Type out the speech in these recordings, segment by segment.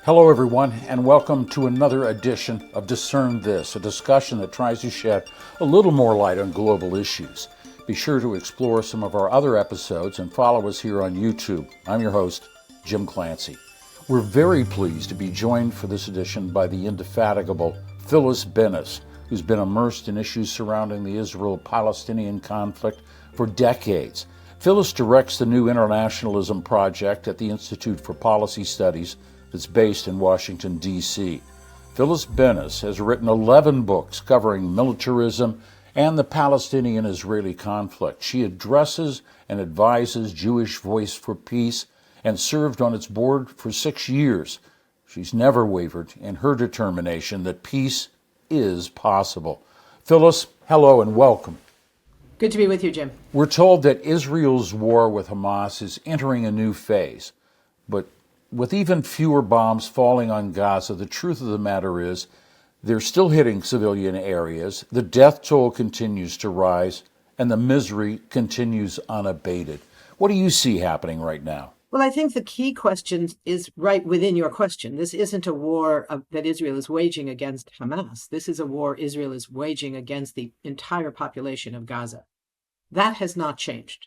Hello, everyone, and welcome to another edition of Discern This, a discussion that tries to shed a little more light on global issues. Be sure to explore some of our other episodes and follow us here on YouTube. I'm your host, Jim Clancy. We're very pleased to be joined for this edition by the indefatigable Phyllis Bennis, who's been immersed in issues surrounding the Israel-Palestinian conflict for decades. Phyllis directs the New Internationalism Project at the Institute for Policy Studies that's based in Washington, D.C. Phyllis Bennis has written 11 books covering militarism and the Palestinian-Israeli conflict. She addresses and advises Jewish Voice for Peace and served on its board for 6 years. She's never wavered in her determination that peace is possible. Phyllis, hello and welcome. Good to be with you, Jim. We're told that Israel's war with Hamas is entering a new phase, but with even fewer bombs falling on Gaza, the truth of the matter is they're still hitting civilian areas, the death toll continues to rise, and the misery continues unabated. What do you see happening right now? Well, I think the key question is right within your question. This isn't a war that Israel is waging against Hamas. This is a war Israel is waging against the entire population of Gaza. That has not changed.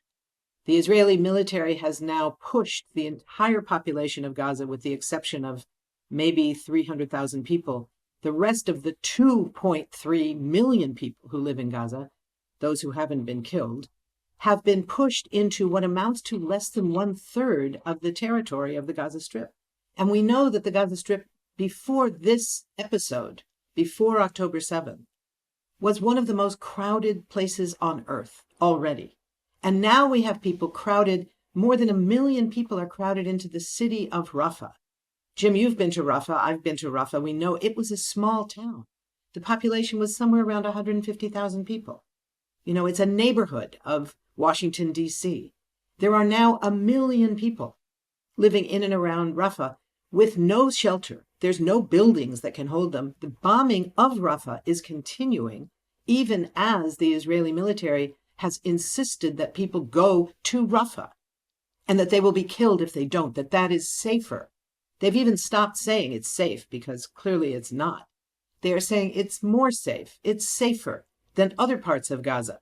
The Israeli military has now pushed the entire population of Gaza, with the exception of maybe 300,000 people. The rest of the 2.3 million people who live in Gaza, those who haven't been killed, have been pushed into what amounts to less than 1/3 of the territory of the Gaza Strip. And we know that the Gaza Strip, before this episode, before October 7th, was one of the most crowded places on earth already. And now we have people crowded, more than 1 million people are crowded into the city of Rafah. Jim, you've been to Rafah. I've been to Rafah. We know it was a small town. The population was somewhere around 150,000 people. You know, it's a neighborhood of Washington, D.C. There are now 1 million people living in and around Rafah with no shelter. There's no buildings that can hold them. The bombing of Rafah is continuing, even as the Israeli military has insisted that people go to Rafah and that they will be killed if they don't, that is safer. They've even stopped saying it's safe, because clearly it's not. They are saying it's more safe, it's safer than other parts of Gaza.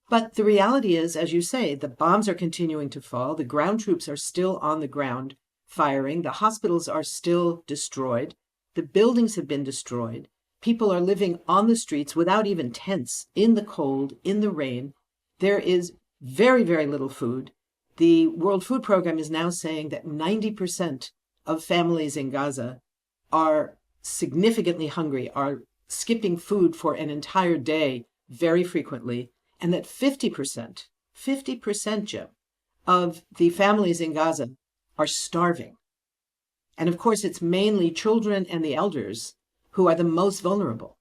But the reality is, as you say, the bombs are continuing to fall. The ground troops are still on the ground firing. The hospitals are still destroyed. The buildings have been destroyed. People are living on the streets without even tents, in the cold, in the rain. There is very, very little food. The World Food Program is now saying that 90% of families in Gaza are significantly hungry, are skipping food for an entire day very frequently, and that 50%, Jim, of the families in Gaza are starving. And of course, it's mainly children and the elders who are the most vulnerable.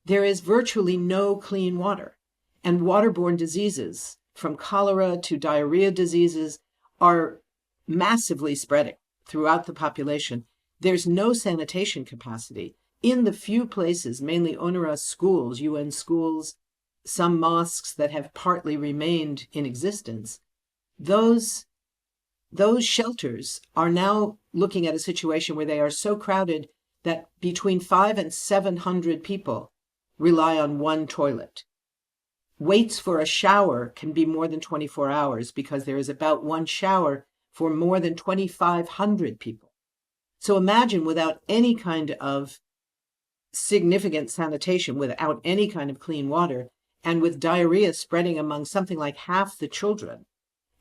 There is virtually no clean water, and waterborne diseases, from cholera to diarrhea diseases, are massively spreading throughout the population. There's no sanitation capacity. In the few places, mainly UNRWA schools, UN schools, some mosques that have partly remained in existence, those shelters are now looking at a situation where they are so crowded that between 500 and 700 people rely on one toilet. Waits for a shower can be more than 24 hours because there is about one shower for more than 2,500 people. So imagine, without any kind of significant sanitation, without any kind of clean water, and with diarrhea spreading among something like half the children,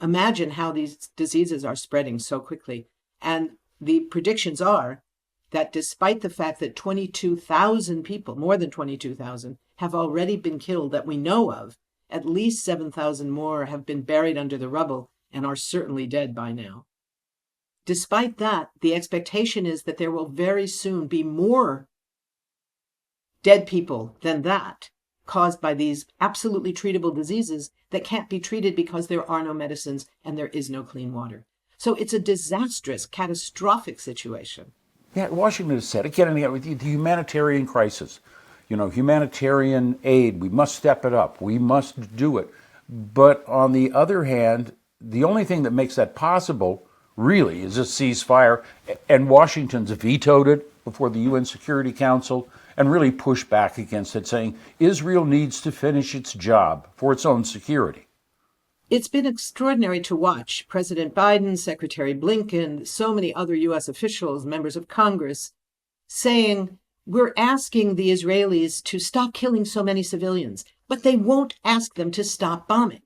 imagine how these diseases are spreading so quickly. And the predictions are that despite the fact that 22,000 people, more than 22,000, have already been killed that we know of, at least 7,000 more have been buried under the rubble and are certainly dead by now. Despite that, the expectation is that there will very soon be more dead people than that, caused by these absolutely treatable diseases that can't be treated because there are no medicines and there is no clean water. So it's a disastrous, catastrophic situation. Yeah, Washington has said, again, with the humanitarian crisis, humanitarian aid, we must step it up. We must do it. But on the other hand, the only thing that makes that possible really is a ceasefire, and Washington's vetoed it before the UN Security Council and really pushed back against it, saying Israel needs to finish its job for its own security. It's been extraordinary to watch President Biden, Secretary Blinken, so many other U.S. officials, members of Congress, saying, we're asking the Israelis to stop killing so many civilians, but they won't ask them to stop bombing.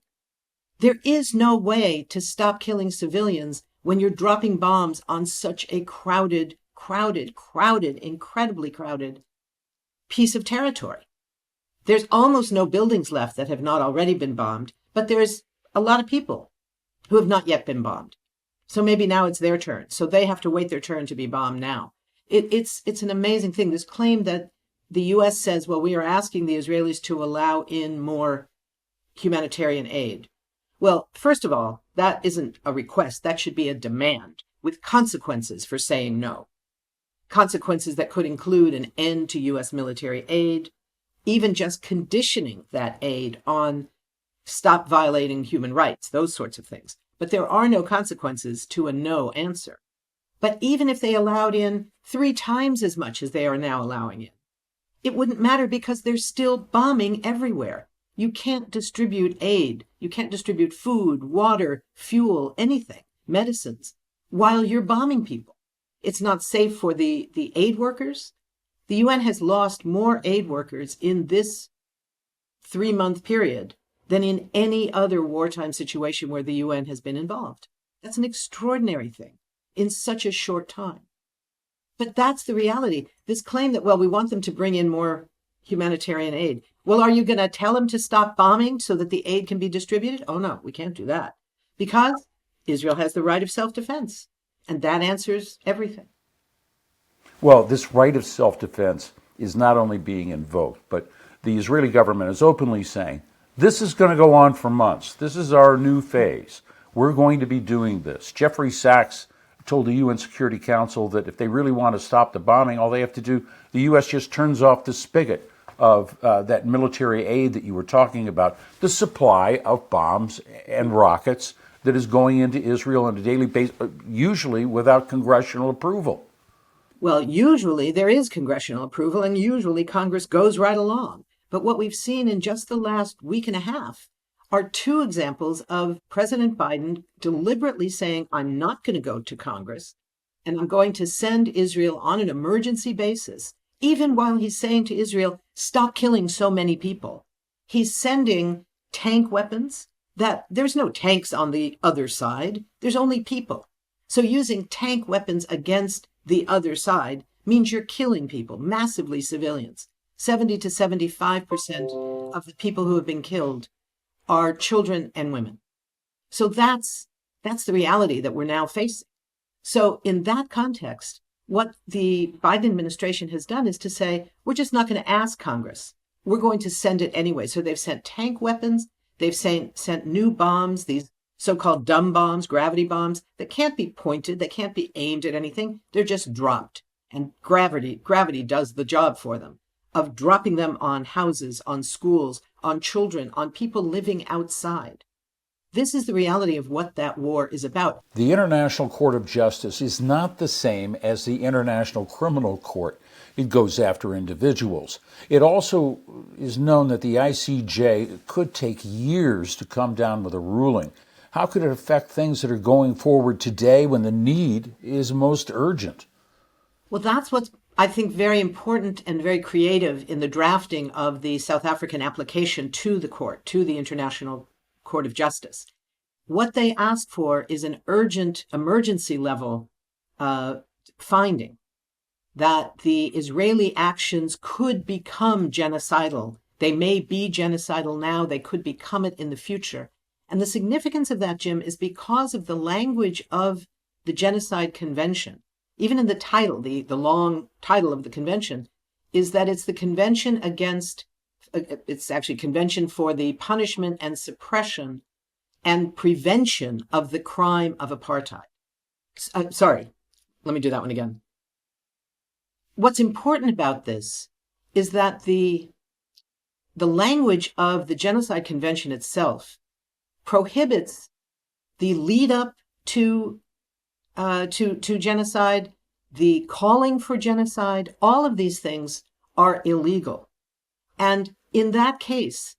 There is no way to stop killing civilians when you're dropping bombs on such a crowded, incredibly crowded piece of territory. There's almost no buildings left that have not already been bombed, but there's a lot of people who have not yet been bombed. So maybe now it's their turn. So they have to wait their turn to be bombed now. It's an amazing thing. This claim that the U.S. says, well, we are asking the Israelis to allow in more humanitarian aid. Well, first of all, that isn't a request. That should be a demand with consequences for saying no. Consequences that could include an end to U.S. military aid, even just conditioning that aid on stop violating human rights, those sorts of things. But there are no consequences to a no answer. But even if they allowed in 3 times as much as they are now allowing in, it wouldn't matter because they're still bombing everywhere. You can't distribute aid. You can't distribute food, water, fuel, anything, medicines, while you're bombing people. It's not safe for the aid workers. The UN has lost more aid workers in this 3-month period than in any other wartime situation where the UN has been involved. That's an extraordinary thing in such a short time. But that's the reality. This claim that, well, we want them to bring in more humanitarian aid. Well, are you going to tell them to stop bombing so that the aid can be distributed? Oh, no, we can't do that. Because Israel has the right of self-defense. And that answers everything. Well, this right of self-defense is not only being invoked, but the Israeli government is openly saying, this is going to go on for months. This is our new phase. We're going to be doing this. Jeffrey Sachs told the UN Security Council that if they really want to stop the bombing, all they have to do, the U.S. just turns off the spigot of that military aid that you were talking about, the supply of bombs and rockets that is going into Israel on a daily basis, usually without congressional approval. Well, usually there is congressional approval, and usually Congress goes right along. But what we've seen in just the last week and a half are 2 examples of President Biden deliberately saying, I'm not going to go to Congress, and I'm going to send Israel on an emergency basis, even while he's saying to Israel, stop killing so many people. He's sending tank weapons that there's no tanks on the other side. There's only people. So using tank weapons against the other side means you're killing people, massively civilians. 70 to 75% of the people who have been killed are children and women. So that's the reality that we're now facing. So in that context, what the Biden administration has done is to say, we're just not going to ask Congress. We're going to send it anyway. So they've sent tank weapons. They've sent new bombs, these so-called dumb bombs, gravity bombs, that can't be pointed. They can't be aimed at anything. They're just dropped. And gravity does the job for them, of dropping them on houses, on schools, on children, on people living outside. This is the reality of what that war is about. The International Court of Justice is not the same as the International Criminal Court. It goes after individuals. It also is known that the ICJ could take years to come down with a ruling. How could it affect things that are going forward today when the need is most urgent? Well, that's what's, I think, very important and very creative in the drafting of the South African application to the court, to the International Court of Justice. What they ask for is an urgent emergency level finding that the Israeli actions could become genocidal. They may be genocidal now. They could become it in the future. And the significance of that, Jim, is because of the language of the Genocide Convention. Even in the title, the long title of the convention, is that it's the convention against, it's actually Convention for the Punishment and Suppression and Prevention of the Crime of Apartheid. Sorry, let me do that one again. What's important about this is that the language of the Genocide Convention itself prohibits the lead up to to genocide, the calling for genocide, all of these things are illegal. And in that case,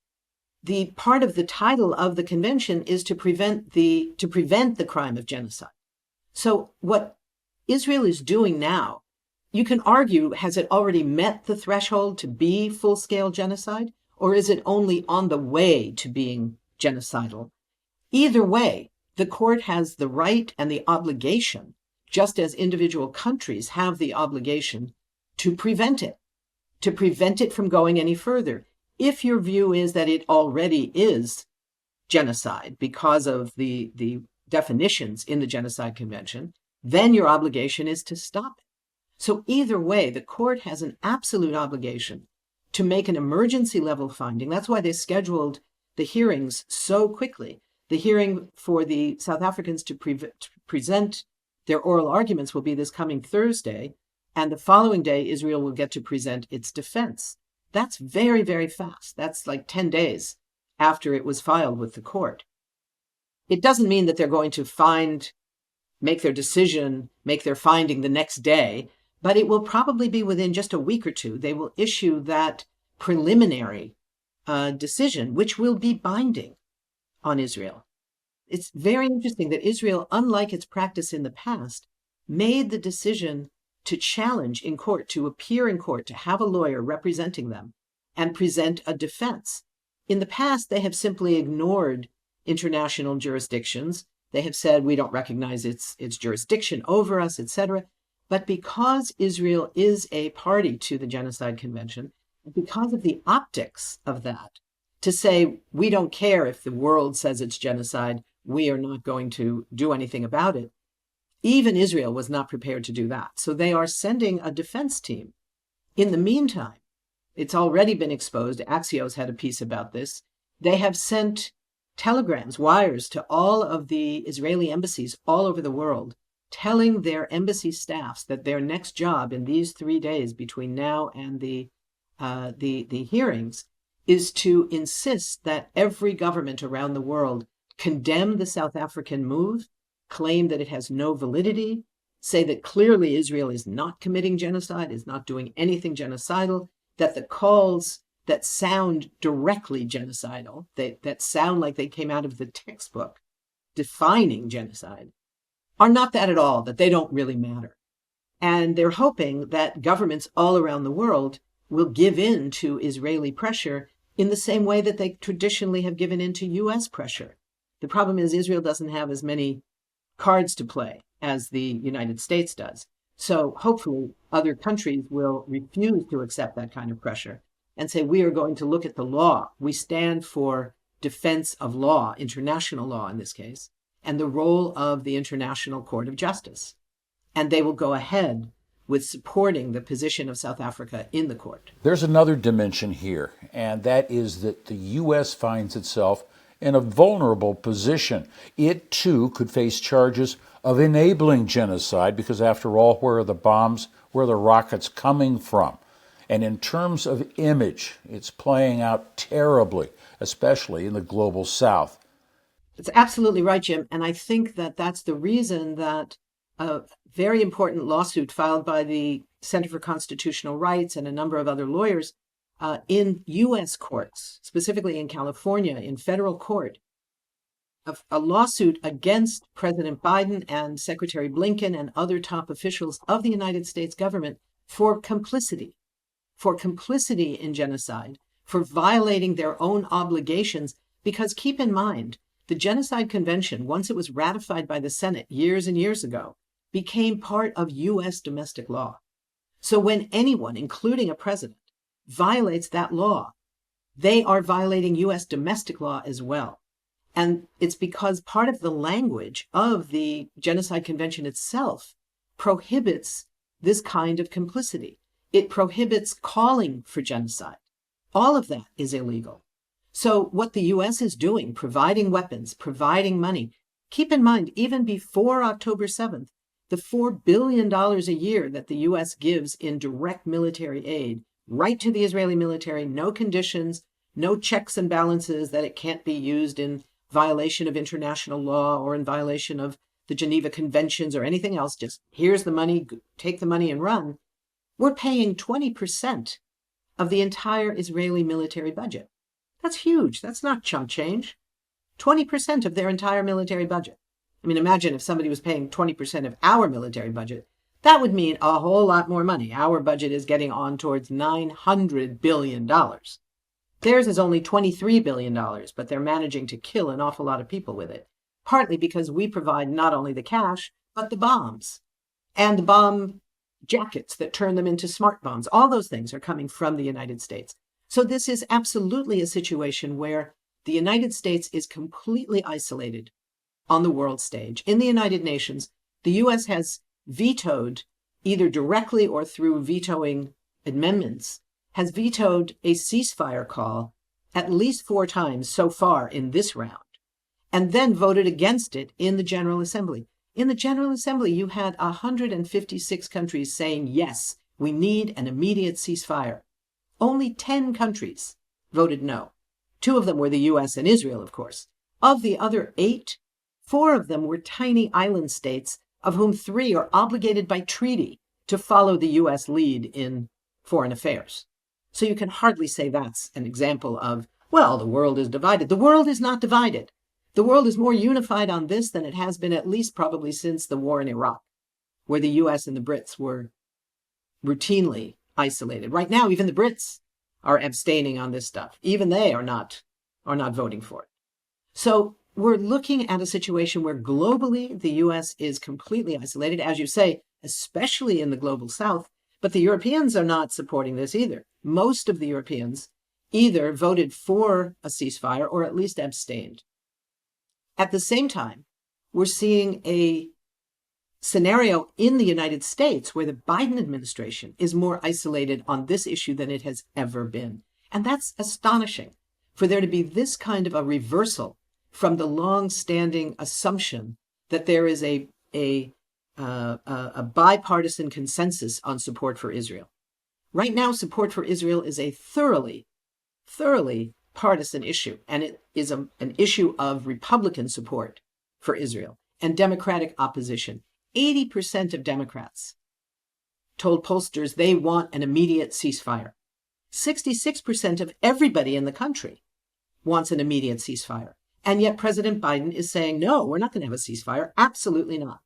the part of the title of the convention is to prevent the crime of genocide. So what Israel is doing now, you can argue, has it already met the threshold to be full-scale genocide, or is it only on the way to being genocidal? Either way, the court has the right and the obligation, just as individual countries have the obligation, to prevent it from going any further. If your view is that it already is genocide because of the definitions in the Genocide Convention, then your obligation is to stop it. So either way, the court has an absolute obligation to make an emergency level finding. That's why they scheduled the hearings so quickly. The hearing for the South Africans to present their oral arguments will be this coming Thursday, and the following day, Israel will get to present its defense. That's very, very fast. That's like 10 days after it was filed with the court. It doesn't mean that they're going to make their decision, make their finding the next day, but it will probably be within just a week or two. They will issue that preliminary decision, which will be binding on Israel. It's very interesting that Israel, unlike its practice in the past, made the decision to challenge in court, to appear in court, to have a lawyer representing them and present a defense. In the past, they have simply ignored international jurisdictions. They have said, we don't recognize its jurisdiction over us, etc. But because Israel is a party to the Genocide Convention, because of the optics of that, to say, we don't care if the world says it's genocide, we are not going to do anything about it. Even Israel was not prepared to do that. So they are sending a defense team. In the meantime, it's already been exposed. Axios had a piece about this. They have sent telegrams, wires to all of the Israeli embassies all over the world, telling their embassy staffs that their next job in these 3 days between now and the hearings is to insist that every government around the world condemn the South African move, claim that it has no validity, say that clearly Israel is not committing genocide, is not doing anything genocidal, that the calls that sound directly genocidal, that sound like they came out of the textbook defining genocide, are not that at all, that they don't really matter. And they're hoping that governments all around the world will give in to Israeli pressure in the same way that they traditionally have given in to U.S. pressure. The problem is Israel doesn't have as many cards to play as the United States does. So hopefully other countries will refuse to accept that kind of pressure and say, we are going to look at the law. We stand for defense of law, international law in this case, and the role of the International Court of Justice. And they will go ahead with supporting the position of South Africa in the court. There's another dimension here, and that is that the U.S. finds itself in a vulnerable position. It, too, could face charges of enabling genocide because, after all, where are the bombs, where are the rockets coming from? And in terms of image, it's playing out terribly, especially in the global South. That's absolutely right, Jim. And I think that that's the reason that a very important lawsuit filed by the Center for Constitutional Rights and a number of other lawyers in U.S. courts, specifically in California, in federal court, a lawsuit against President Biden and Secretary Blinken and other top officials of the United States government for complicity in genocide, for violating their own obligations. Because keep in mind, the Genocide Convention, once it was ratified by the Senate years and years ago, became part of U.S. domestic law. So when anyone, including a president, violates that law, they are violating U.S. domestic law as well. And it's because part of the language of the Genocide Convention itself prohibits this kind of complicity. It prohibits calling for genocide. All of that is illegal. So what the U.S. is doing, providing weapons, providing money, keep in mind, even before October 7th, the $4 billion a year that the U.S. gives in direct military aid, right to the Israeli military, no conditions, no checks and balances that it can't be used in violation of international law or in violation of the Geneva Conventions or anything else. Just here's the money, take the money and run. We're paying 20% of the entire Israeli military budget. That's huge. That's not chump change. 20% of their entire military budget. I mean, imagine if somebody was paying 20% of our military budget. That would mean a whole lot more money. Our budget is getting on towards $900 billion. Theirs is only $23 billion, but they're managing to kill an awful lot of people with it. Partly because we provide not only the cash, but the bombs and the bomb jackets that turn them into smart bombs. All those things are coming from the United States. So this is absolutely a situation where the United States is completely isolated on the world stage. In the United Nations, the U.S. has vetoed, either directly or through vetoing amendments, has vetoed a ceasefire call at least 4 times so far in this round, and then voted against it in the General Assembly. In the General Assembly, you had 156 countries saying, yes, we need an immediate ceasefire. Only 10 countries voted no. 2 of them were the U.S. and Israel, of course. Of the other 8, 4 of them were tiny island states, of whom 3 are obligated by treaty to follow the U.S. lead in foreign affairs. So you can hardly say that's an example of, well, the world is divided. The world is not divided. The world is more unified on this than it has been at least probably since the war in Iraq, where the U.S. and the Brits were routinely isolated. Right now, even the Brits are abstaining on this stuff. Even they are not voting for it. So we're looking at a situation where globally the U.S. is completely isolated, as you say, especially in the global south. But the Europeans are not supporting this either. Most of the Europeans either voted for a ceasefire or at least abstained. At the same time, we're seeing a scenario in the United States where the Biden administration is more isolated on this issue than it has ever been. And that's astonishing, for there to be this kind of a reversal from the long-standing assumption that there is a bipartisan consensus on support for Israel. Right now, support for Israel is a thoroughly partisan issue, and it is an issue of Republican support for Israel and Democratic opposition. 80% of Democrats told pollsters they want an immediate ceasefire. 66% of everybody in the country wants an immediate ceasefire. And yet President Biden is saying, no, we're not going to have a ceasefire. Absolutely not.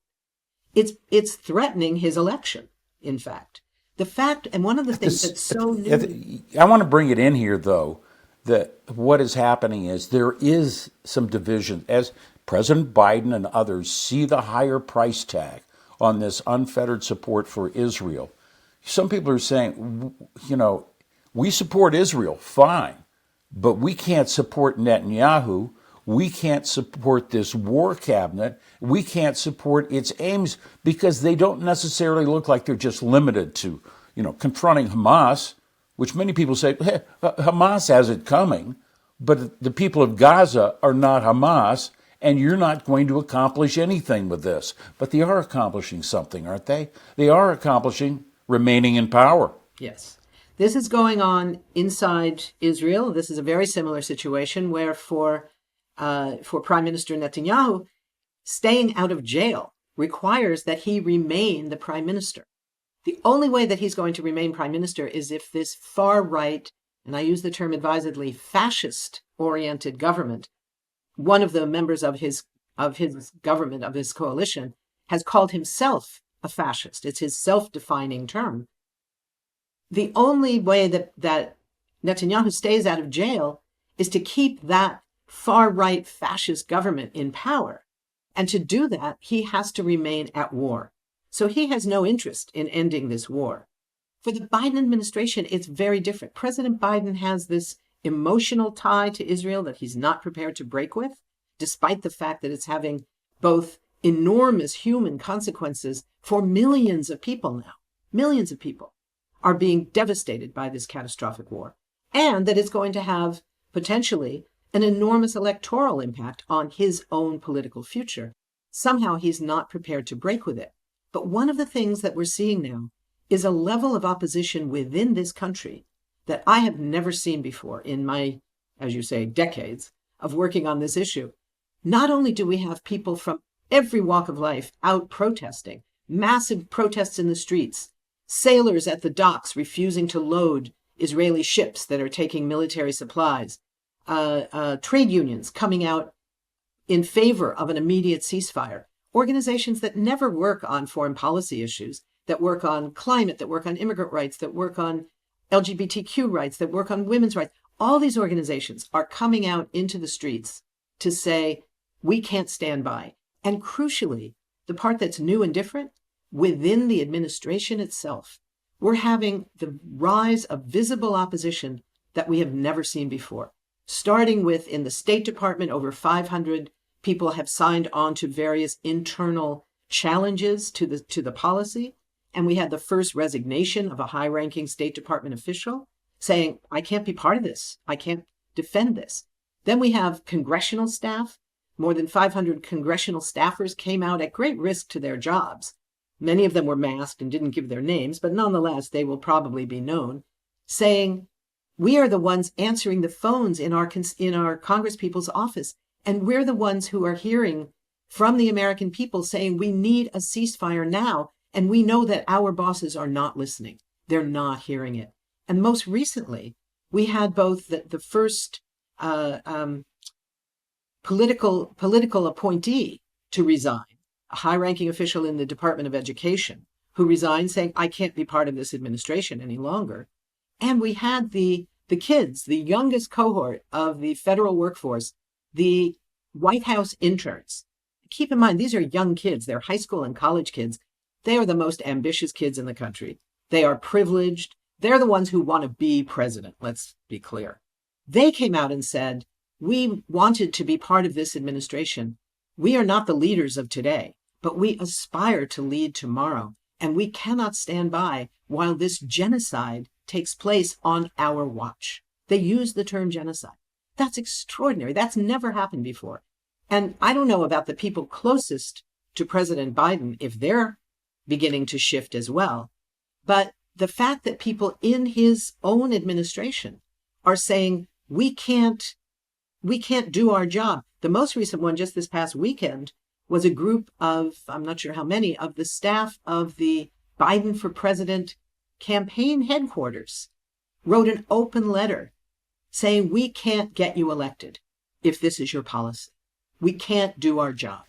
It's threatening his election, in fact. The fact, and one of the things that's so new... I want to bring it in here, though, that what is happening is there is some division. As President Biden and others see the higher price tag on this unfettered support for Israel, some people are saying, we support Israel, fine, but we can't support Netanyahu. We can't support this war cabinet. We can't support its aims because they don't necessarily look like they're just limited to, confronting Hamas, which many people say, hey, Hamas has it coming, but the people of Gaza are not Hamas, and you're not going to accomplish anything with this. But they are accomplishing something, aren't they? They are accomplishing remaining in power. Yes. This is going on inside Israel. This is a very similar situation where for Prime Minister Netanyahu, staying out of jail requires that he remain the prime minister. The only way that he's going to remain prime minister is if this far right, and I use the term advisedly, fascist-oriented government, one of the members of his government, of his coalition, has called himself a fascist. It's his self-defining term. The only way that Netanyahu stays out of jail is to keep that far-right fascist government in power. And to do that, he has to remain at war. So he has no interest in ending this war. For the Biden administration, it's very different. President Biden has this emotional tie to Israel that he's not prepared to break with, despite the fact that it's having both enormous human consequences for millions of people now. Millions of people are being devastated by this catastrophic war, and that it's going to have potentially an enormous electoral impact on his own political future. Somehow he's not prepared to break with it. But one of the things that we're seeing now is a level of opposition within this country that I have never seen before in my, as you say, decades of working on this issue. Not only do we have people from every walk of life out protesting, massive protests in the streets, sailors at the docks refusing to load Israeli ships that are taking military supplies, trade unions coming out in favor of an immediate ceasefire, organizations that never work on foreign policy issues, that work on climate, that work on immigrant rights, that work on LGBTQ rights, that work on women's rights. All these organizations are coming out into the streets to say, we can't stand by. And crucially, the part that's new and different, within the administration itself, we're having the rise of visible opposition that we have never seen before. Starting with, in the State Department, over 500 people have signed on to various internal challenges to the policy. And we had the first resignation of a high-ranking State Department official saying, I can't be part of this. I can't defend this. Then we have congressional staff. More than 500 congressional staffers came out at great risk to their jobs. Many of them were masked and didn't give their names, but nonetheless, they will probably be known, saying, we are the ones answering the phones in our congresspeople's office, and we're the ones who are hearing from the American people saying we need a ceasefire now, and we know that our bosses are not listening. They're not hearing it. And most recently, we had both the first political appointee to resign, a high-ranking official in the Department of Education, who resigned saying, I can't be part of this administration any longer. And we had the kids, the youngest cohort of the federal workforce, the White House interns. Keep in mind, these are young kids. They're high school and college kids. They are the most ambitious kids in the country. They are privileged. They're the ones who want to be president. Let's be clear. They came out and said, we wanted to be part of this administration. We are not the leaders of today, but we aspire to lead tomorrow. And we cannot stand by while this genocide takes place on our watch. They use the term genocide. That's extraordinary. That's never happened before. And I don't know about the people closest to President Biden, if they're beginning to shift as well. But the fact that people in his own administration are saying, we can't do our job. The most recent one just this past weekend was a group of, I'm not sure how many, of the staff of the Biden for President campaign headquarters wrote an open letter saying, we can't get you elected if this is your policy. We can't do our job.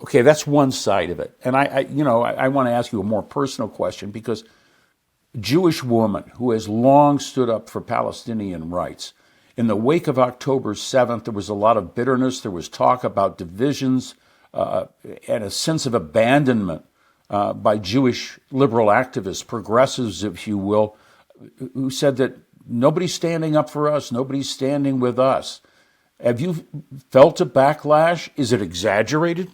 Okay, that's one side of it. And I want to ask you a more personal question, because a Jewish woman who has long stood up for Palestinian rights, in the wake of October 7th, there was a lot of bitterness. There was talk about divisions and a sense of abandonment by Jewish liberal activists, progressives, if you will, who said that nobody's standing up for us, nobody's standing with us. Have you felt a backlash? Is it exaggerated?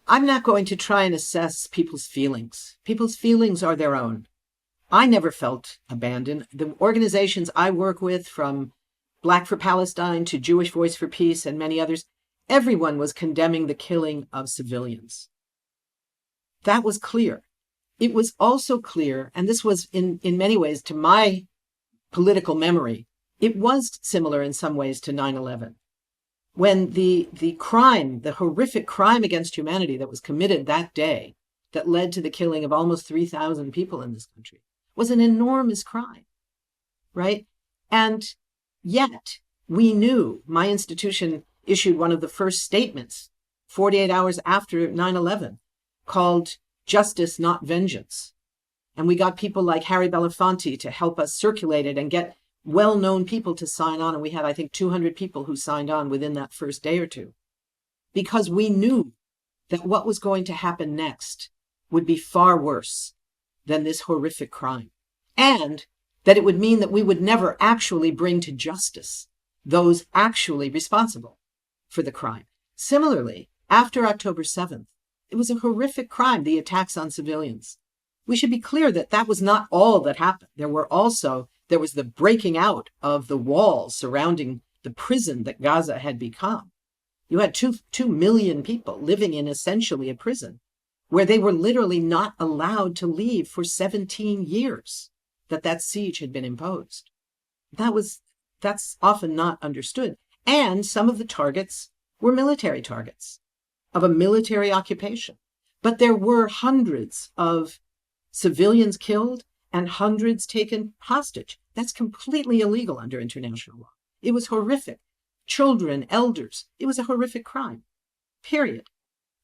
I'm not going to try and assess people's feelings. People's feelings are their own. I never felt abandoned. The organizations I work with, from Black for Palestine to Jewish Voice for Peace and many others, everyone was condemning the killing of civilians. That was clear. It was also clear, and this was in many ways, to my political memory, it was similar in some ways to 9/11. When the crime, the horrific crime against humanity that was committed that day, that led to the killing of almost 3,000 people in this country, was an enormous crime, right? And yet we knew, my institution issued one of the first statements 48 hours after 9/11 called Justice, Not Vengeance. And we got people like Harry Belafonte to help us circulate it and get well-known people to sign on. And we had, I think, 200 people who signed on within that first day or two, because we knew that what was going to happen next would be far worse than this horrific crime, and that it would mean that we would never actually bring to justice those actually responsible for the crime. Similarly, after October 7th, it was a horrific crime, the attacks on civilians. We should be clear that that was not all that happened. There was the breaking out of the walls surrounding the prison that Gaza had become. You had 2 million people living in essentially a prison where they were literally not allowed to leave for 17 years that siege had been imposed. That's often not understood. And some of the targets were military targets. of a military occupation. But there were hundreds of civilians killed and hundreds taken hostage. That's completely illegal under international law. It was horrific. Children, elders, it was a horrific crime, period.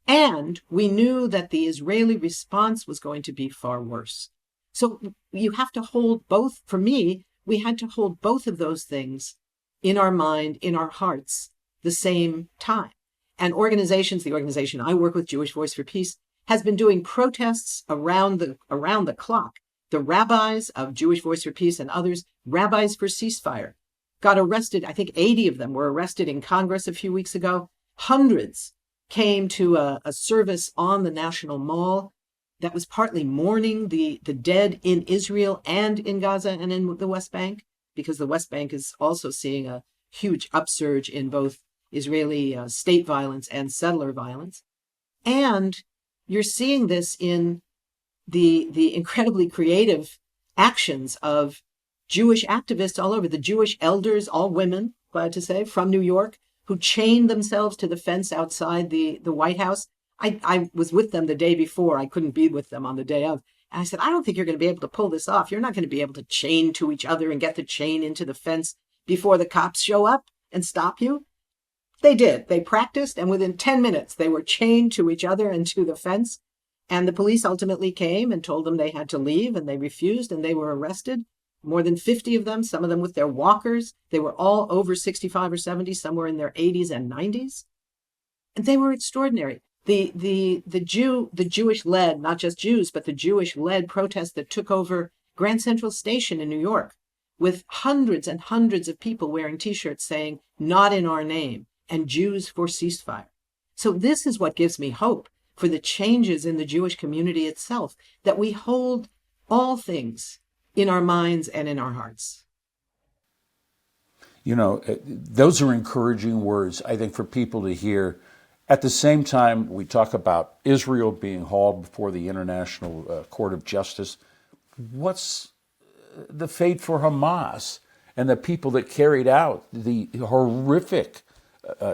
And we knew that the Israeli response was going to be far worse. So you have to hold both. For me, we had to hold both of those things in our mind, in our hearts, the same time. And organizations, the organization I work with, Jewish Voice for Peace, has been doing protests around the clock. The rabbis of Jewish Voice for Peace and others, rabbis for ceasefire, got arrested. I think 80 of them were arrested in Congress a few weeks ago. Hundreds came to a service on the National Mall that was partly mourning the dead in Israel and in Gaza and in the West Bank, because the West Bank is also seeing a huge upsurge in both Israeli state violence and settler violence. And you're seeing this in the incredibly creative actions of Jewish activists all over, the Jewish elders, all women, glad to say, from New York, who chained themselves to the fence outside the White House. I was with them the day before. I couldn't be with them on the day of. And I said, I don't think you're going to be able to pull this off. You're not going to be able to chain to each other and get the chain into the fence before the cops show up and stop you. They did. They practiced, and within 10 minutes, they were chained to each other and to the fence. And the police ultimately came and told them they had to leave, and they refused, and they were arrested. More than 50 of them, some of them with their walkers. They were all over 65 or 70, some were in their 80s and 90s. And they were extraordinary. The Jewish-led, not just Jews, but the Jewish-led protest that took over Grand Central Station in New York, with hundreds and hundreds of people wearing T-shirts saying, "Not in our name," and "Jews for ceasefire." So this is what gives me hope for the changes in the Jewish community itself, that we hold all things in our minds and in our hearts. You know, those are encouraging words, I think, for people to hear. At the same time, we talk about Israel being hauled before the International Court of Justice. What's the fate for Hamas and the people that carried out the horrific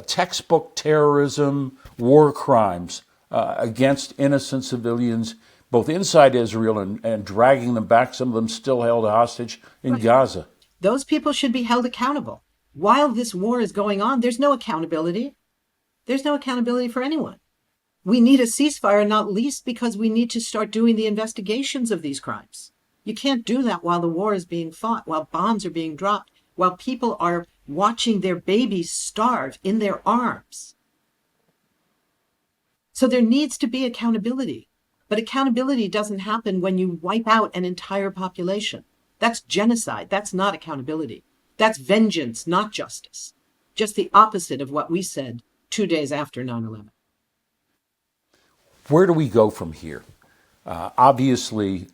textbook terrorism, war crimes against innocent civilians, both inside Israel and dragging them back, some of them still held hostage in Gaza? Those people should be held accountable. While this war is going on, there's no accountability. There's no accountability for anyone. We need a ceasefire, not least because we need to start doing the investigations of these crimes. You can't do that while the war is being fought, while bombs are being dropped, while people are watching their babies starve in their arms. So there needs to be accountability. But accountability doesn't happen when you wipe out an entire population. That's genocide. That's not accountability. That's vengeance, not justice. Just the opposite of what we said 2 days after 9/11. Where do we go from here? Obviously,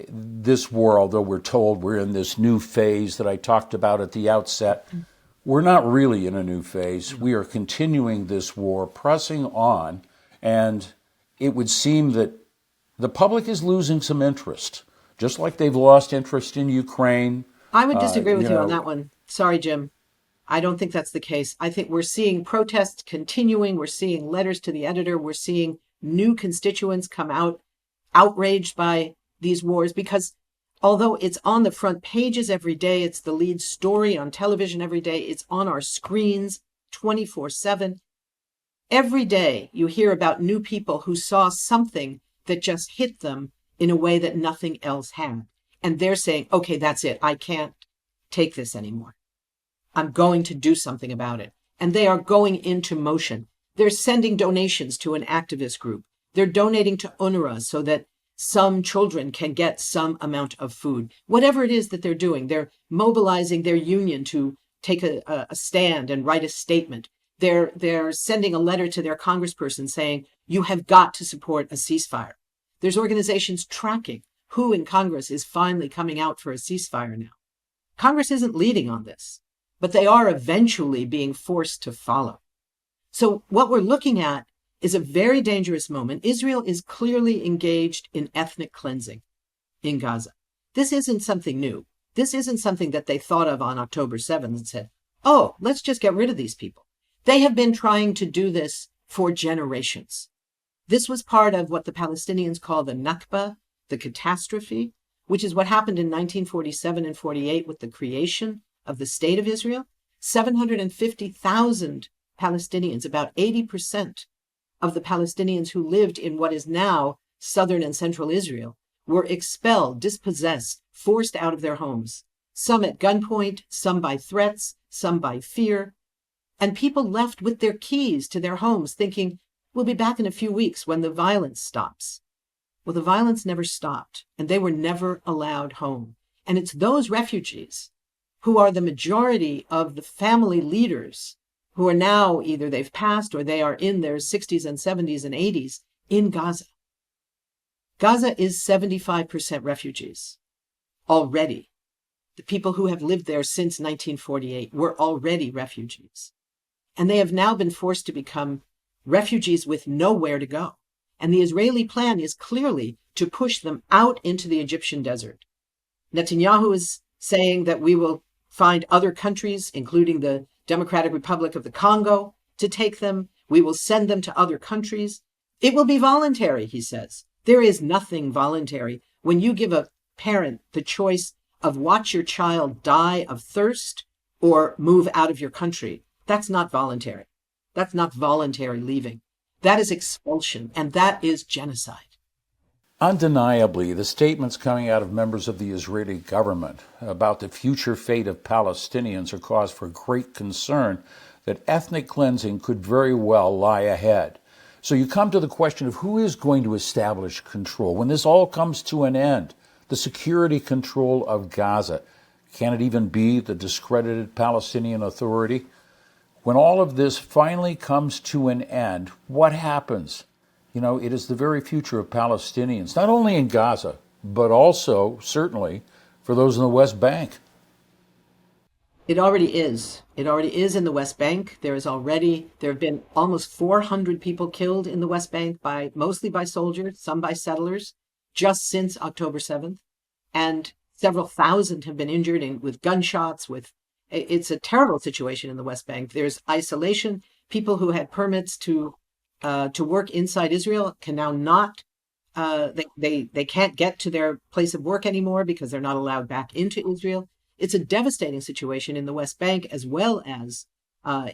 this war, although we're told we're in this new phase that I talked about at the outset, we're not really in a new phase. We are continuing this war, pressing on, and it would seem that the public is losing some interest, just like they've lost interest in Ukraine. I would disagree with you on that one. Sorry, Jim. I don't think that's the case. I think we're seeing protests continuing. We're seeing letters to the editor. We're seeing new constituents come out outraged by these wars, because although it's on the front pages every day, it's the lead story on television every day, it's on our screens 24/7. Every day you hear about new people who saw something that just hit them in a way that nothing else had. And they're saying, okay, that's it. I can't take this anymore. I'm going to do something about it. And they are going into motion. They're sending donations to an activist group. They're donating to UNRWA so that some children can get some amount of food. Whatever it is that they're doing, they're mobilizing their union to take a stand and write a statement. They're sending a letter to their congressperson saying, you have got to support a ceasefire. There's organizations tracking who in Congress is finally coming out for a ceasefire now. Congress isn't leading on this, but they are eventually being forced to follow. So what we're looking at is a very dangerous moment. Israel is clearly engaged in ethnic cleansing in Gaza. This isn't something new. This isn't something that they thought of on October 7th and said, oh, let's just get rid of these people. They have been trying to do this for generations. This was part of what the Palestinians call the Nakba, the catastrophe, which is what happened in 1947 and 48 with the creation of the State of Israel. 750,000 Palestinians, about 80% of the Palestinians who lived in what is now southern and central Israel, were expelled, dispossessed, forced out of their homes, some at gunpoint, some by threats, some by fear. And people left with their keys to their homes thinking, we'll be back in a few weeks when the violence stops. Well, the violence never stopped, and they were never allowed home. And it's those refugees who are the majority of the family leaders who are now either they've passed or they are in their 60s and 70s and 80s in Gaza. Gaza is 75% refugees already. The people who have lived there since 1948 were already refugees. And they have now been forced to become refugees with nowhere to go. And the Israeli plan is clearly to push them out into the Egyptian desert. Netanyahu is saying that we will find other countries, including the Democratic Republic of the Congo, to take them. We will send them to other countries. It will be voluntary, he says. There is nothing voluntary when you give a parent the choice of watch your child die of thirst or move out of your country. That's not voluntary. That's not voluntary leaving. That is expulsion, and that is genocide. Undeniably, the statements coming out of members of the Israeli government about the future fate of Palestinians are cause for great concern that ethnic cleansing could very well lie ahead. So you come to the question of who is going to establish control when this all comes to an end, the security control of Gaza. Can it even be the discredited Palestinian Authority? When all of this finally comes to an end, what happens? You know, it is the very future of Palestinians, not only in Gaza, but also, certainly, for those in the West Bank. It already is. It already is in the West Bank. There have been almost 400 people killed in the West Bank, mostly by soldiers, some by settlers, just since October 7th. And several thousand have been injured with gunshots. It's a terrible situation in the West Bank. There's isolation. People who had permits to work inside Israel can now not. They can't get to their place of work anymore because they're not allowed back into Israel. It's a devastating situation in the West Bank as well as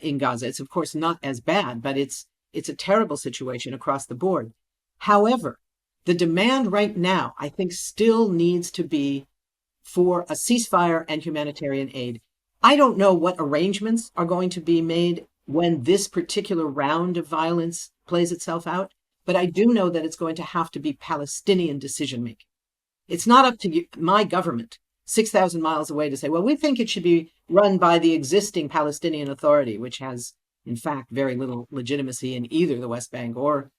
in Gaza. It's of course not as bad, but it's a terrible situation across the board. However, the demand right now, I think, still needs to be for a ceasefire and humanitarian aid. I don't know what arrangements are going to be made when this particular round of violence plays itself out, but I do know that it's going to have to be Palestinian decision-making. It's not up to my government 6,000 miles away to say, well, we think it should be run by the existing Palestinian Authority, which has, in fact, very little legitimacy in either the West Bank or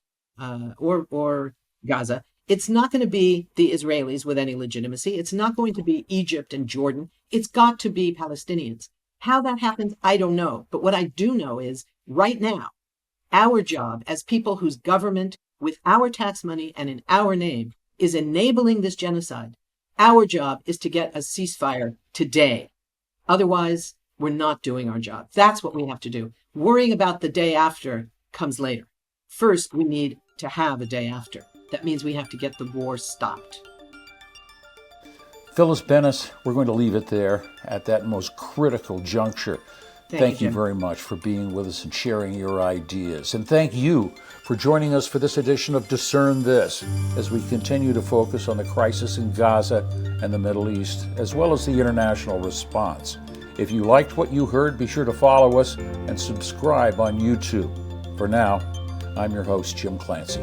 Gaza. It's not going to be the Israelis with any legitimacy. It's not going to be Egypt and Jordan. It's got to be Palestinians. How that happens, I don't know. But what I do know is right now, our job as people whose government, with our tax money and in our name, is enabling this genocide, our job is to get a ceasefire today. Otherwise, we're not doing our job. That's what we have to do. Worrying about the day after comes later. First, we need to have a day after. That means we have to get the war stopped. Phyllis Bennis, we're going to leave it there at that most critical juncture. Thank you very much for being with us and sharing your ideas. And thank you for joining us for this edition of Discern This, as we continue to focus on the crisis in Gaza and the Middle East, as well as the international response. If you liked what you heard, be sure to follow us and subscribe on YouTube. For now, I'm your host, Jim Clancy.